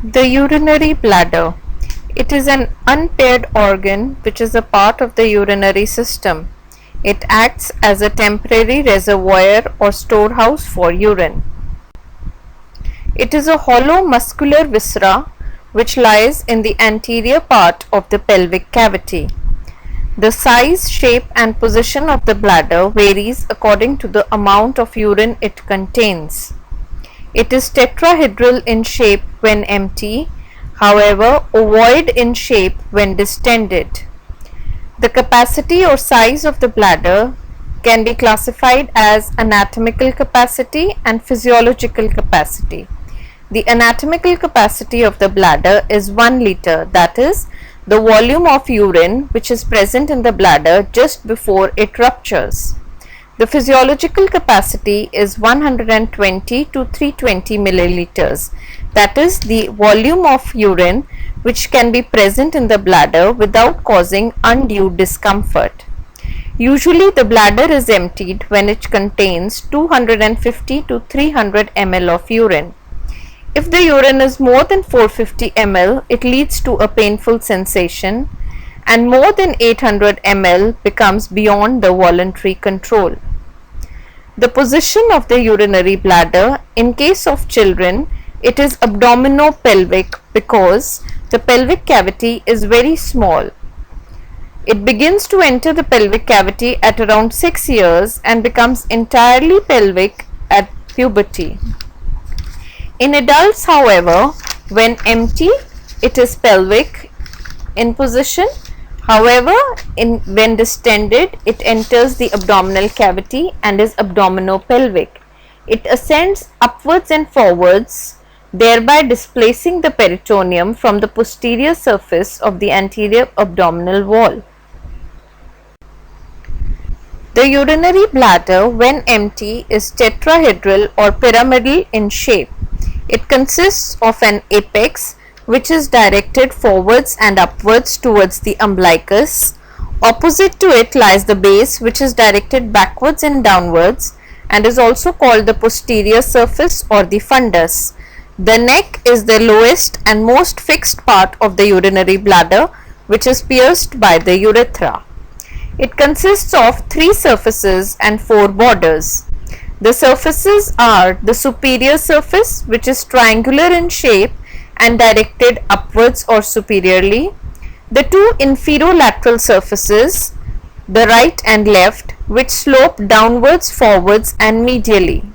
The urinary bladder. It is an unpaired organ which is a part of the urinary system. It acts as a temporary reservoir or storehouse for urine. It is a hollow muscular viscera which lies in the anterior part of the pelvic cavity. The size, shape and position of the bladder varies according to the amount of urine it contains. It is tetrahedral in shape when empty, however ovoid in shape when distended. The capacity or size of the bladder can be classified as anatomical capacity and physiological capacity. The anatomical capacity of the bladder is 1 liter, that is, the volume of urine which is present in the bladder just before it ruptures. The physiological capacity is 120 to 320 milliliters, that is the volume of urine which can be present in the bladder without causing undue discomfort. Usually the bladder is emptied when it contains 250 to 300 ml of urine. If the urine is more than 450 ml, it leads to a painful sensation, and more than 800 ml becomes beyond the voluntary control. The position of the urinary bladder: in case of children, it is abdominopelvic because the pelvic cavity is very small. It begins to enter the pelvic cavity at around 6 years and becomes entirely pelvic at puberty. In adults, however, when empty, it is pelvic in position. However, when distended, it enters the abdominal cavity and is abdominopelvic. It ascends upwards and forwards, thereby displacing the peritoneum from the posterior surface of the anterior abdominal wall. The urinary bladder, when empty, is tetrahedral or pyramidal in shape. It consists of an apex which is directed forwards and upwards towards the umbilicus. Opposite to it lies the base which is directed backwards and downwards and is also called the posterior surface or the fundus. The neck is the lowest and most fixed part of the urinary bladder, which is pierced by the urethra. It consists of 3 surfaces and 4 borders. The surfaces are the superior surface, which is triangular in shape and directed upwards or superiorly, the 2 inferolateral surfaces, the right and left, which slope downwards, forwards and medially.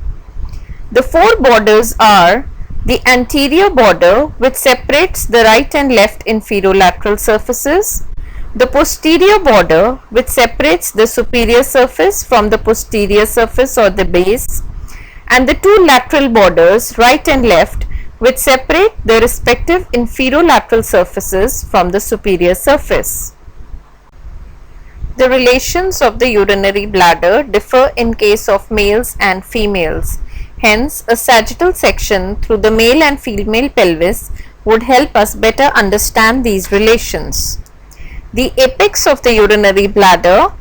The 4 borders are the anterior border, which separates the right and left inferolateral surfaces, the posterior border, which separates the superior surface from the posterior surface or the base, and the 2 lateral borders, right and left, which separate the respective inferolateral surfaces from the superior surface. The relations of the urinary bladder differ in case of males and females. Hence, a sagittal section through the male and female pelvis would help us better understand these relations. The apex of the urinary bladder,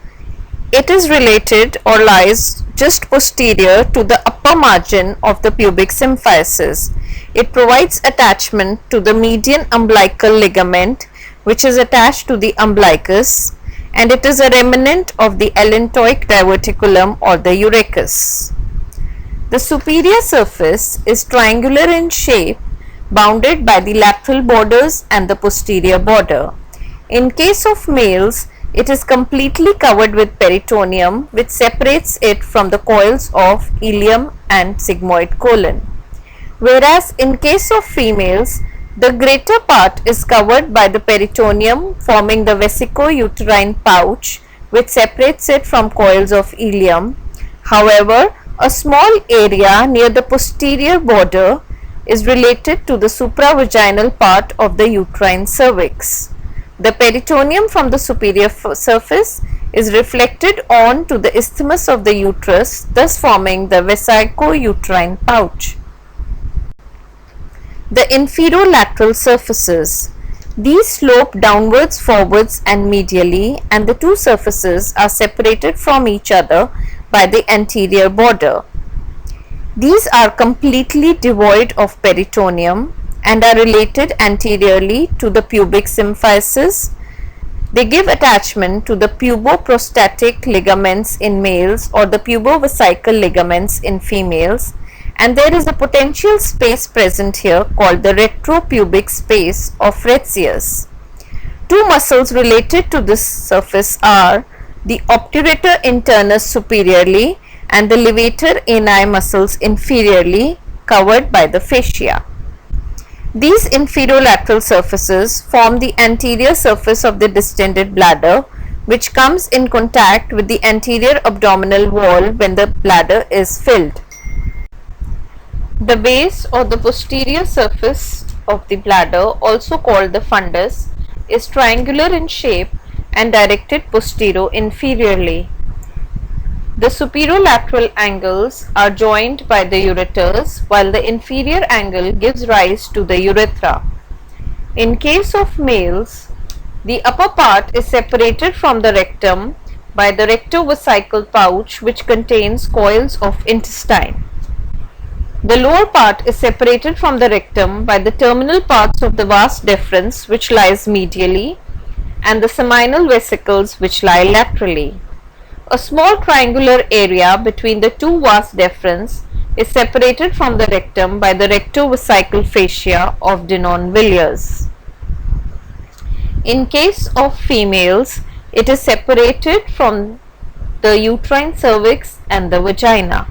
it is related or lies just posterior to the upper margin of the pubic symphysis. It provides attachment to the median umbilical ligament, which is attached to the umbilicus, and it is a remnant of the allantoic diverticulum or the urachus. The superior surface is triangular in shape, bounded by the lateral borders and the posterior border. In case of males, it is completely covered with peritoneum, which separates it from the coils of ileum and sigmoid colon. Whereas in case of females, the greater part is covered by the peritoneum, forming the vesico-uterine pouch, which separates it from coils of ileum. However, a small area near the posterior border is related to the supravaginal part of the uterine cervix. The peritoneum from the superior surface is reflected on to the isthmus of the uterus, thus forming the vesico-uterine pouch. The inferolateral surfaces. These slope downwards, forwards and medially, and the 2 surfaces are separated from each other by the anterior border. These are completely devoid of peritoneum. and are related anteriorly to the pubic symphysis. They give attachment to the puboprostatic ligaments in males or the pubovesical ligaments in females, and there is a potential space present here called the retropubic space of Retzius. Two muscles related to this surface are the obturator internus superiorly and the levator ani muscles inferiorly, covered by the fascia. These inferolateral surfaces form the anterior surface of the distended bladder, which comes in contact with the anterior abdominal wall when the bladder is filled. The base or the posterior surface of the bladder, also called the fundus, is triangular in shape and directed posterior-inferiorly. The superolateral angles are joined by the ureters, while the inferior angle gives rise to the urethra. In case of males, the upper part is separated from the rectum by the rectovesical pouch, which contains coils of intestine. The lower part is separated from the rectum by the terminal parts of the vas deferens, which lies medially, and the seminal vesicles, which lie laterally. A small triangular area between the two vas deferens is separated from the rectum by the rectovesical fascia of Denon Villiers. In case of females, it is separated from the uterine cervix and the vagina.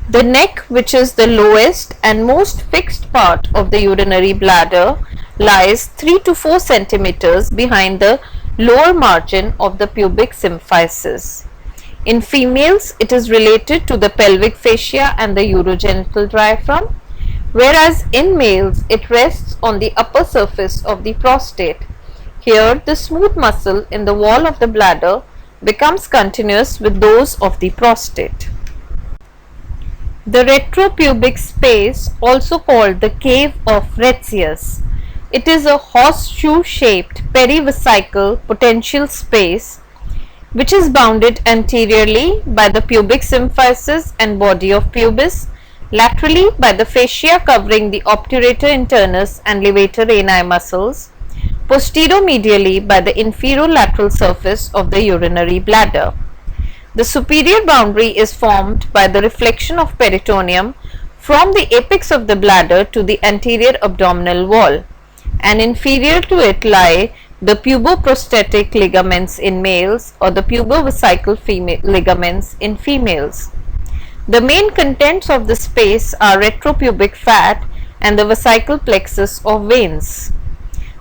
The neck, which is the lowest and most fixed part of the urinary bladder, lies 3 to 4 centimeters behind the lower margin of the pubic symphysis. In females, it is related to the pelvic fascia and the urogenital diaphragm, whereas in males, it rests on the upper surface of the prostate. Here, the smooth muscle in the wall of the bladder becomes continuous with those of the prostate. The retropubic space, also called the cave of Retzius. It is a horseshoe-shaped perivesical potential space which is bounded anteriorly by the pubic symphysis and body of pubis, laterally by the fascia covering the obturator internus and levator ani muscles, posteromedially by the inferolateral surface of the urinary bladder. The superior boundary is formed by the reflection of peritoneum from the apex of the bladder to the anterior abdominal wall, and inferior to it lie the puboprostatic ligaments in males or the pubovesical ligaments in females. The main contents of the space are retropubic fat and the vesical plexus of veins.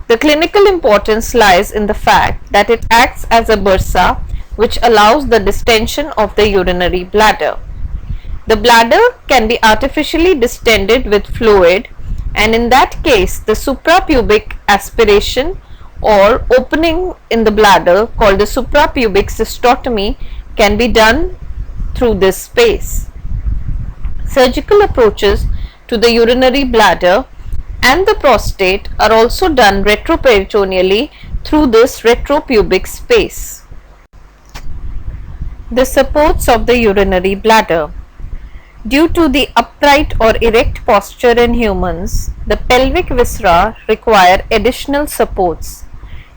The clinical importance lies in the fact that it acts as a bursa which allows the distension of the urinary bladder. The bladder can be artificially distended with fluid, and in that case the suprapubic aspiration or opening in the bladder, called the suprapubic cystotomy, can be done through this space. Surgical approaches to the urinary bladder and the prostate are also done retroperitoneally through this retropubic space. The supports of the urinary bladder. Due to the upright or erect posture in humans, the pelvic viscera require additional supports.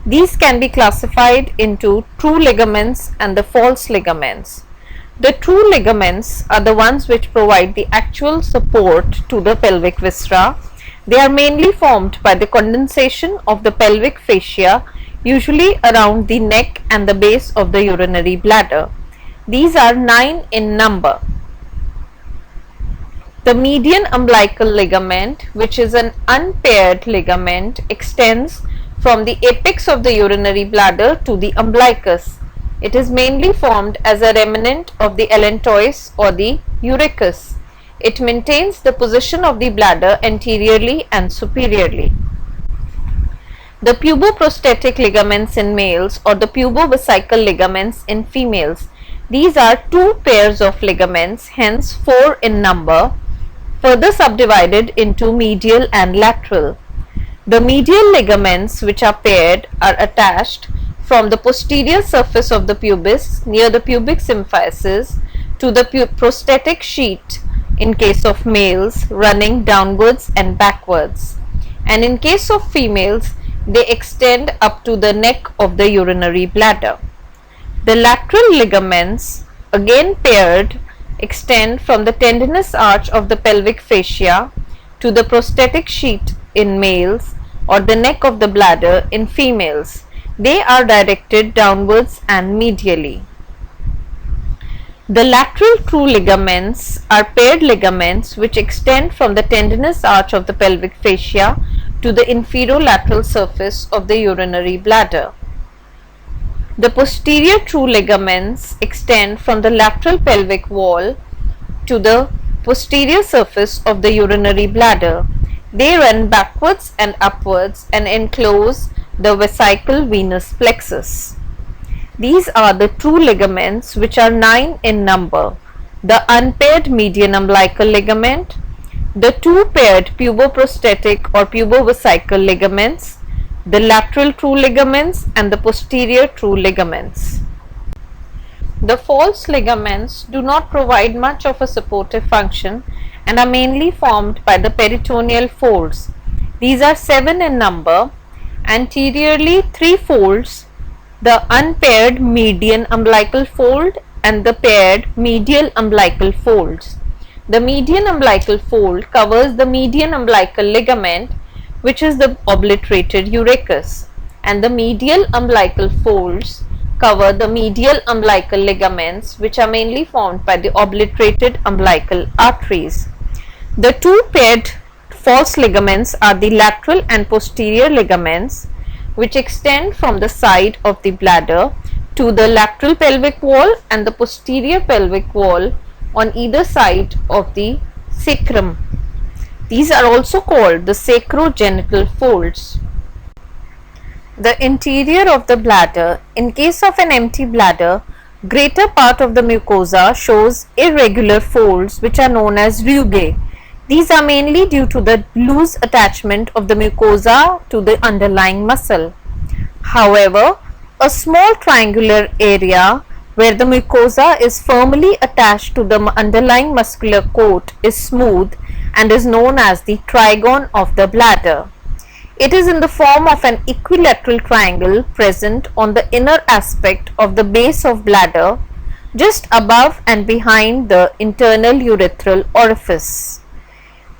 These can be classified into true ligaments and the false ligaments. The true ligaments are the ones which provide the actual support to the pelvic viscera. They are mainly formed by the condensation of the pelvic fascia, usually around the neck and the base of the urinary bladder. These are 9 in number. The median umbilical ligament, which is an unpaired ligament, extends from the apex of the urinary bladder to the umbilicus. It is mainly formed as a remnant of the allantois or the urechus. It maintains the position of the bladder anteriorly and superiorly. The puboprostatic ligaments in males or the pubovesical ligaments in females. These are 2 pairs of ligaments, hence 4 in number, further subdivided into medial and lateral. The medial ligaments, which are paired, are attached from the posterior surface of the pubis near the pubic symphysis to the prostatic sheath in case of males, running downwards and backwards, and in case of females, they extend up to the neck of the urinary bladder. The lateral ligaments, again paired, extend from the tendinous arch of the pelvic fascia to the prostatic sheath in males or the neck of the bladder in females. They are directed downwards and medially. The lateral true ligaments are paired ligaments which extend from the tendinous arch of the pelvic fascia to the inferolateral surface of the urinary bladder. The posterior true ligaments extend from the lateral pelvic wall to the posterior surface of the urinary bladder. They run backwards and upwards and enclose the vesical venous plexus. These are the true ligaments, which are 9 in number: the unpaired median umbilical ligament, the two paired puboprostatic or pubovesical ligaments, the lateral true ligaments, and the posterior true ligaments. The false ligaments do not provide much of a supportive function and are mainly formed by the peritoneal folds. These are 7 in number. Anteriorly 3 folds: the unpaired median umbilical fold and the paired medial umbilical folds. The median umbilical fold covers the median umbilical ligament, which is the obliterated urachus, and the medial umbilical folds cover the medial umbilical ligaments, which are mainly formed by the obliterated umbilical arteries. The two paired false ligaments are the lateral and posterior ligaments, which extend from the side of the bladder to the lateral pelvic wall and the posterior pelvic wall on either side of the sacrum. These are also called the sacrogenital folds. The interior of the bladder. In case of an empty bladder, greater part of the mucosa shows irregular folds which are known as rugae. These are mainly due to the loose attachment of the mucosa to the underlying muscle. However, a small triangular area where the mucosa is firmly attached to the underlying muscular coat is smooth and is known as the trigone of the bladder. It is in the form of an equilateral triangle present on the inner aspect of the base of bladder, just above and behind the internal urethral orifice.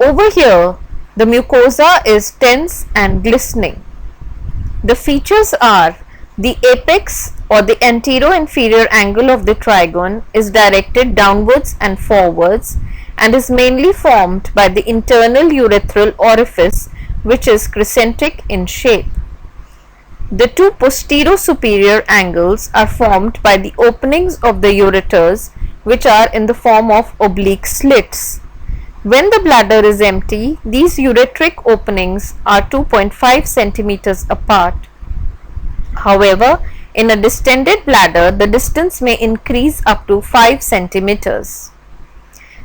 Over here, the mucosa is tense and glistening. The features are: the apex or the antero-inferior angle of the trigone is directed downwards and forwards and is mainly formed by the internal urethral orifice, which is crescentic in shape. The two posterior-superior angles are formed by the openings of the ureters, which are in the form of oblique slits. When the bladder is empty, these ureteric openings are 2.5 centimeters apart. However, in a distended bladder, the distance may increase up to 5 centimeters.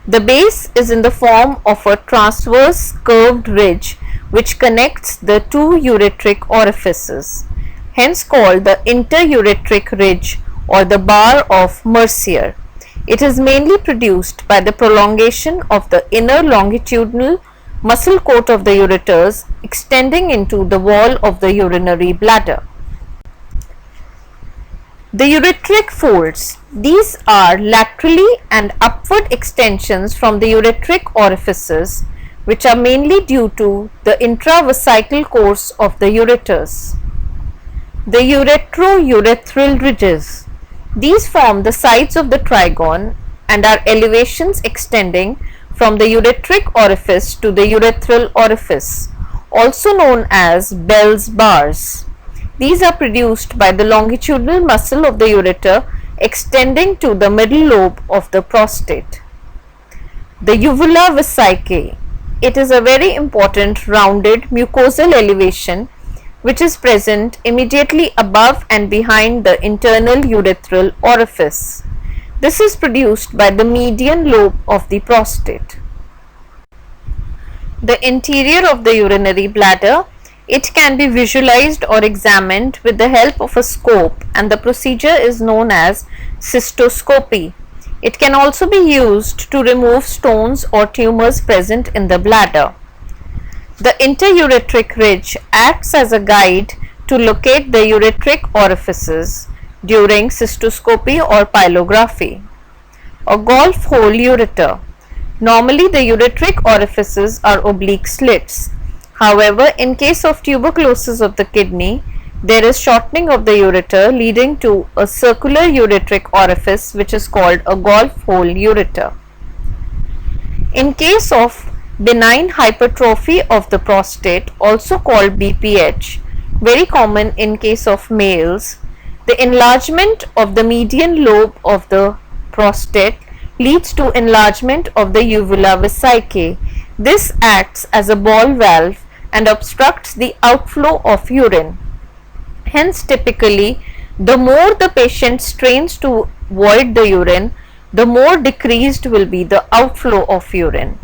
The base is in the form of a transverse curved ridge which connects the two ureteric orifices, hence called the interureteric ridge or the bar of Mercier. It is mainly produced by the prolongation of the inner longitudinal muscle coat of the ureters extending into the wall of the urinary bladder. The ureteric folds. These are laterally and upward extensions from the ureteric orifices, which are mainly due to the intravesical course of the ureters. The ureterourethral ridges. These form the sides of the trigone and are elevations extending from the ureteric orifice to the urethral orifice, also known as Bell's bars. These are produced by the longitudinal muscle of the ureter extending to the middle lobe of the prostate. The uvula vesicae. It is a very important rounded mucosal elevation which is present immediately above and behind the internal urethral orifice. This is produced by the median lobe of the prostate. The interior of the urinary bladder. It can be visualized or examined with the help of a scope, and the procedure is known as cystoscopy. It can also be used to remove stones or tumors present in the bladder. The interureteric ridge acts as a guide to locate the ureteric orifices during cystoscopy or pylography. A golf hole ureter. Normally the ureteric orifices are oblique slits. However, in case of tuberculosis of the kidney, there is shortening of the ureter leading to a circular ureteric orifice which is called a golf hole ureter. In case of benign hypertrophy of the prostate, also called BPH, very common in case of males, the enlargement of the median lobe of the prostate leads to enlargement of the uvula vesicae. This acts as a ball valve and obstructs the outflow of urine. Hence, typically, the more the patient strains to void the urine, the more decreased will be the outflow of urine.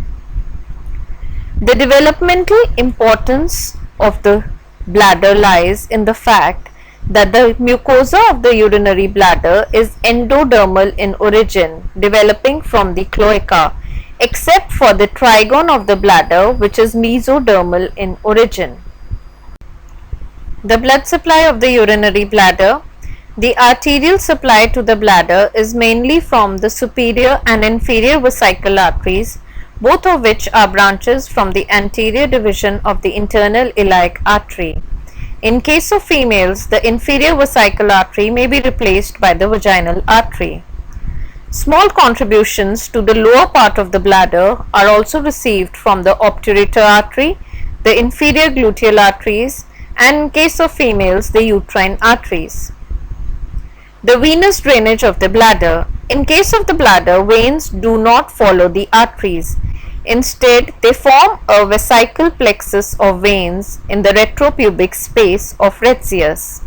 The developmental importance of the bladder lies in the fact that the mucosa of the urinary bladder is endodermal in origin, developing from the cloaca, except for the trigone of the bladder, which is mesodermal in origin. The blood supply of the urinary bladder. The arterial supply to the bladder is mainly from the superior and inferior vesical arteries, both of which are branches from the anterior division of the internal iliac artery. In case of females, the inferior vesical artery may be replaced by the vaginal artery. Small contributions to the lower part of the bladder are also received from the obturator artery, the inferior gluteal arteries, and in case of females, the uterine arteries. The venous drainage of the bladder. In case of the bladder, veins do not follow the arteries. Instead, they form a vesical plexus of veins in the retropubic space of Retzius.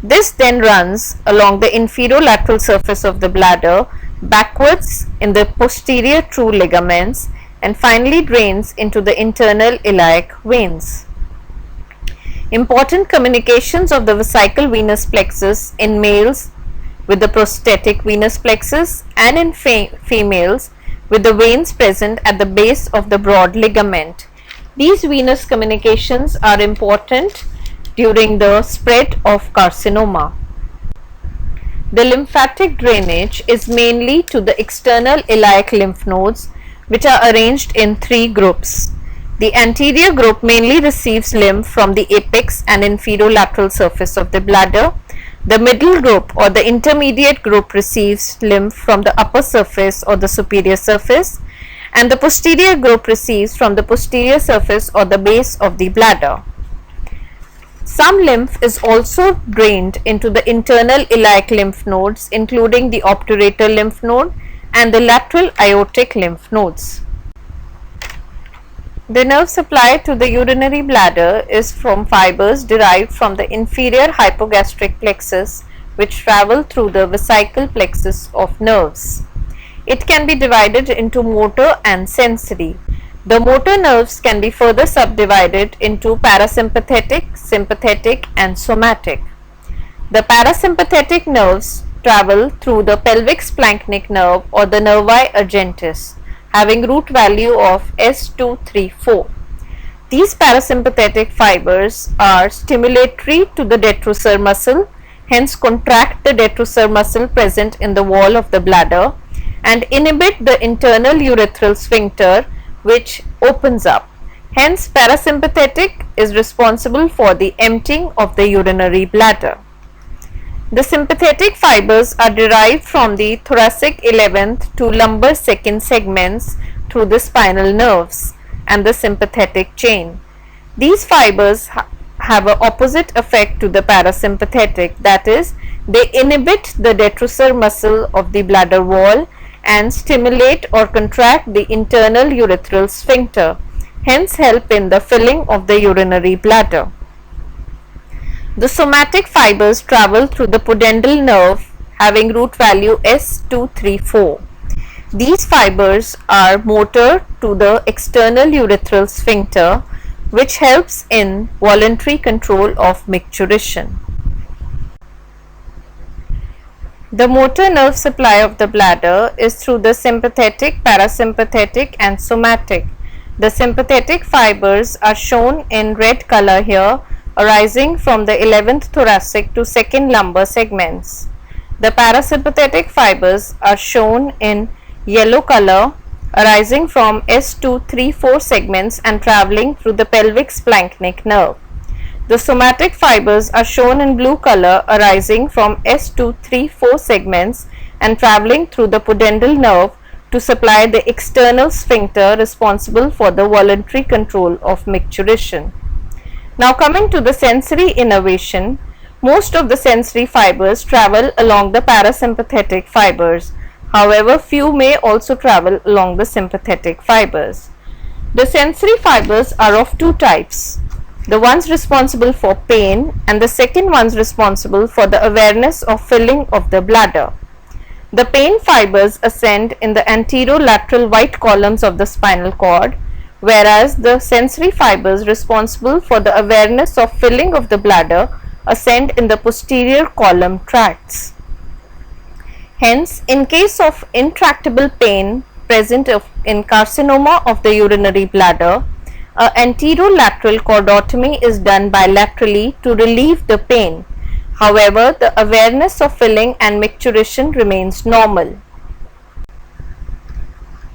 This then runs along the inferolateral surface of the bladder, backwards in the posterior true ligaments, and finally drains into the internal iliac veins. Important communications of the vesical venous plexus in males with the prostatic venous plexus and in females with the veins present at the base of the broad ligament. These venous communications are important during the spread of carcinoma. The lymphatic drainage is mainly to the external iliac lymph nodes, which are arranged in three groups. The anterior group mainly receives lymph from the apex and inferolateral surface of the bladder. The middle group or the intermediate group receives lymph from the upper surface or the superior surface, and the posterior group receives from the posterior surface or the base of the bladder. Some lymph is also drained into the internal iliac lymph nodes, including the obturator lymph node and the lateral aortic lymph nodes. The nerve supply to the urinary bladder is from fibers derived from the inferior hypogastric plexus, which travel through the vesical plexus of nerves. It can be divided into motor and sensory. The motor nerves can be further subdivided into parasympathetic, sympathetic, and somatic. The parasympathetic nerves travel through the pelvic splanchnic nerve or the nervi urgentis, having root value of S234. These parasympathetic fibers are stimulatory to the detrusor muscle, hence contract the detrusor muscle present in the wall of the bladder, and inhibit the internal urethral sphincter, which opens up. Hence, parasympathetic is responsible for the emptying of the urinary bladder. The sympathetic fibers are derived from the thoracic 11th to lumbar 2nd segments through the spinal nerves and the sympathetic chain. These fibers have an opposite effect to the parasympathetic, that is, they inhibit the detrusor muscle of the bladder wall and stimulate or contract the internal urethral sphincter, hence help in the filling of the urinary bladder. The somatic fibers travel through the pudendal nerve, having root value S234. These fibers are motor to the external urethral sphincter, which helps in voluntary control of micturition. The motor nerve supply of the bladder is through the sympathetic, parasympathetic and somatic. The sympathetic fibers are shown in red color here, arising from the 11th thoracic to 2nd lumbar segments. The parasympathetic fibers are shown in yellow color, arising from S2-3-4 segments and traveling through the pelvic splanchnic nerve. The somatic fibers are shown in blue color, arising from S2-3-4 segments and traveling through the pudendal nerve to supply the external sphincter responsible for the voluntary control of micturition. Now coming to the sensory innervation, most of the sensory fibers travel along the parasympathetic fibers. However, few may also travel along the sympathetic fibers. The sensory fibers are of two types. The ones responsible for pain and the second ones responsible for the awareness of filling of the bladder. The pain fibers ascend in the anterolateral white columns of the spinal cord, whereas the sensory fibers responsible for the awareness of filling of the bladder ascend in the posterior column tracts. Hence, in case of intractable pain present in carcinoma of the urinary bladder, an anterolateral cordotomy is done bilaterally to relieve the pain. However, the awareness of filling and micturition remains normal.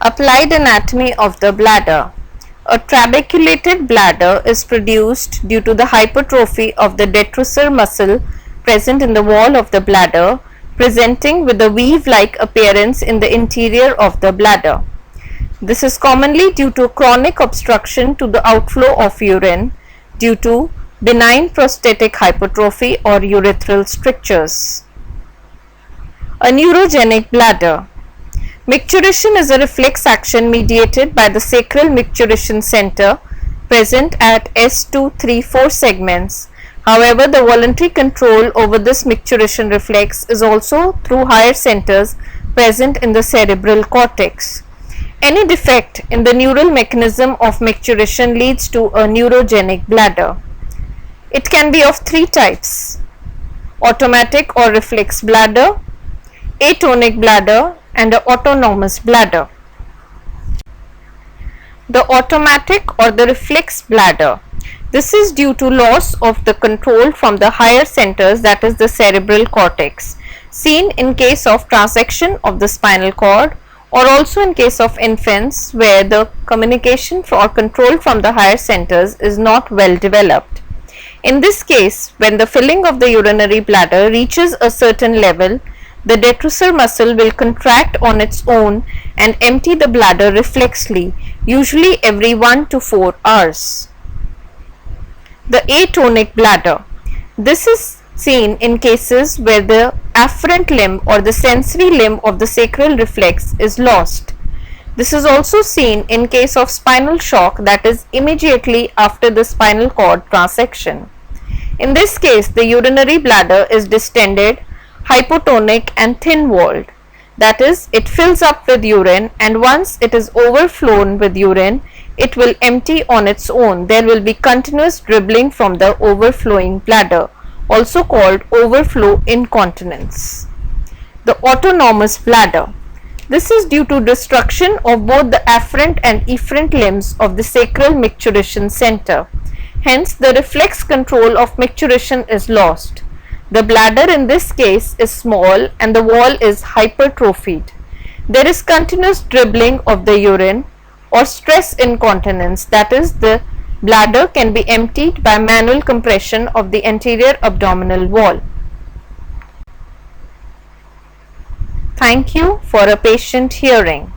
Applied anatomy of the bladder. A trabeculated bladder is produced due to the hypertrophy of the detrusor muscle present in the wall of the bladder, presenting with a weave-like appearance in the interior of the bladder. This is commonly due to chronic obstruction to the outflow of urine due to benign prostatic hypertrophy or urethral strictures. A neurogenic bladder. Micturition is a reflex action mediated by the sacral micturition center present at S2-3-4 segments. However, the voluntary control over this micturition reflex is also through higher centers present in the cerebral cortex. Any defect in the neural mechanism of micturition leads to a neurogenic bladder. It can be of three types: automatic or reflex bladder, atonic bladder, and an autonomous bladder. The automatic or the reflex bladder. This is due to loss of the control from the higher centers, that is the cerebral cortex, seen in case of transection of the spinal cord, or also in case of infants where the communication or control from the higher centers is not well developed. In this case, when the filling of the urinary bladder reaches a certain level, the detrusor muscle will contract on its own and empty the bladder reflexly, usually every 1 to 4 hours. The atonic bladder. This is seen in cases where the afferent limb or the sensory limb of the sacral reflex is lost. This is also seen in case of spinal shock, that is immediately after the spinal cord transection. In this case, the urinary bladder is distended, hypotonic and thin-walled. That is, it fills up with urine, and once it is overflown with urine, it will empty on its own. There will be continuous dribbling from the overflowing bladder, also called overflow incontinence. The autonomous bladder. This is due to destruction of both the afferent and efferent limbs of the sacral micturition center. Hence, the reflex control of micturition is lost. The bladder in this case is small and the wall is hypertrophied. There is continuous dribbling of the urine or stress incontinence, that is, the bladder can be emptied by manual compression of the anterior abdominal wall. Thank you for a patient hearing.